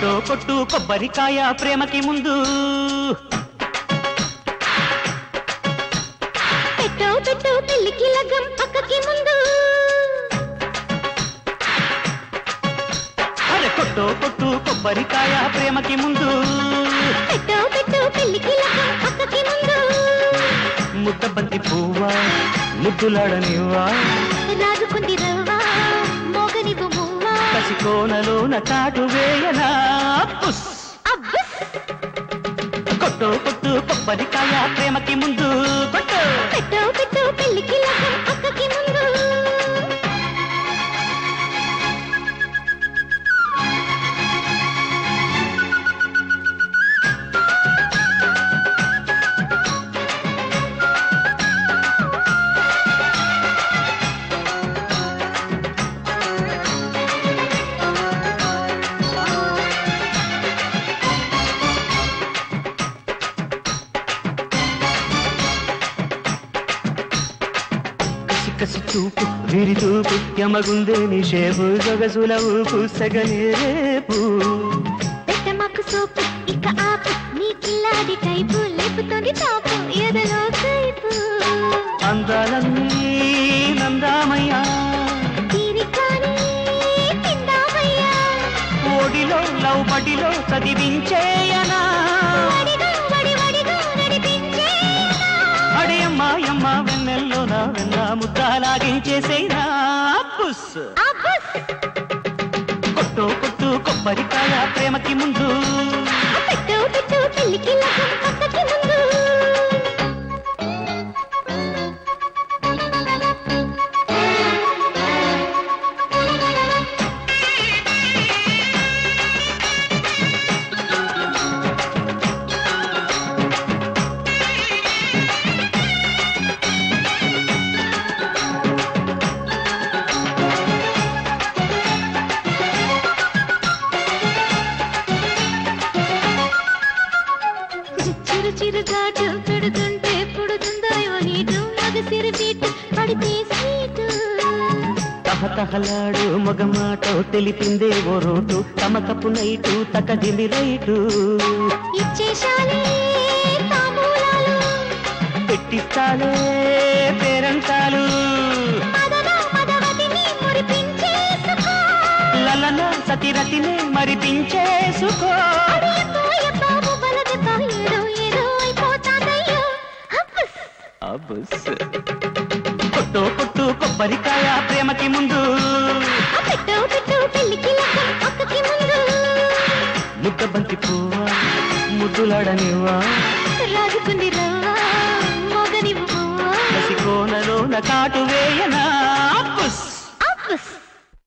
కొట్టు కొట్టు కొబ్బరికాయ ప్రేమకి ముందు పెట్టు పెట్టు పెళ్లికి లగ్గం పక్కకి ముందు అరే కొట్టు కొట్టు కొబ్బరికాయ ప్రేమకి ముందు పెట్టు పెట్టు పెళ్లికి లగ్గం పక్కకి ముందు ముద్దబంతి పువ్వా ముద్దులాడనివ్వా రాజుకుంది రవ్వా మోగనివ్వు మువ్వా కసికోనలోన చాటు వేయనా పుస్ అబ్బస్ కొట్టు కొట్టు కొబ్బరికాయ ప్రేమకి ముందు కొట్టు పెట్టు పెట్టు పెళ్లికి లగ్గం పక్కకి ముందు కసి చూపు విరి చూపు యమగుందే నిషేపు సొగసుల ఊపు సగనే రేపు పెట్టమాకు సోపు ఇక ఆపు నీ పిల్లాడి టైపు లేపుతోంది టాపు ఎదలో కైపు అందాలన్నీ నందామయ్యా తీరికాని తిందామయ్యా ఓడిలో లవ్ బడిలో చదివించేయనా వడిగా వడిగా నడిపించేనా అడియమ్మాయమ్మ వెన్నెల్లో నా వెన్న ముద్దాలాగించేసేనా పుస్ అబ్బస్ కొట్టు కొట్టు కొబ్బరికాయ ప్రేమకి ముందు పెట్టు పెట్టు పెళ్లికి లగ్గం పక్కకి ముందు చిరు చిరు గాటు పెడుతుంటే పుడుతుందో హీటు మగసిరి బీటు పడితే సీటు తహతహలాడు మగమాటో తెలిపిందే ఓ రోటు తమకపు నైటు తకదిమి రైటు ఇచ్చేశాలే తాంబూలాలు పెట్టిస్తాలే పేరంటాలు మదన మదవతిని మురిపించేసుకో లలన సతిరతిని మరిపించేసుకో అడియతో ఎప్పాము బలదెబ్బ ఏదో ఏదో అయిపోతాదయ్యో అబ్బస్ అబ్బస్ కొట్టు కొట్టు కొబ్బరికాయ ప్రేమకి ముందు పెట్టు పెట్టు పెళ్లికి లగ్గం పక్కకి ముందు ముద్దబంతి పువ్వా ముద్దులాడనివ్వా రాజుకుంది రవ్వా మోగనివ్వు మువ్వా కసికోనలోన కాటు వేయనా పుస్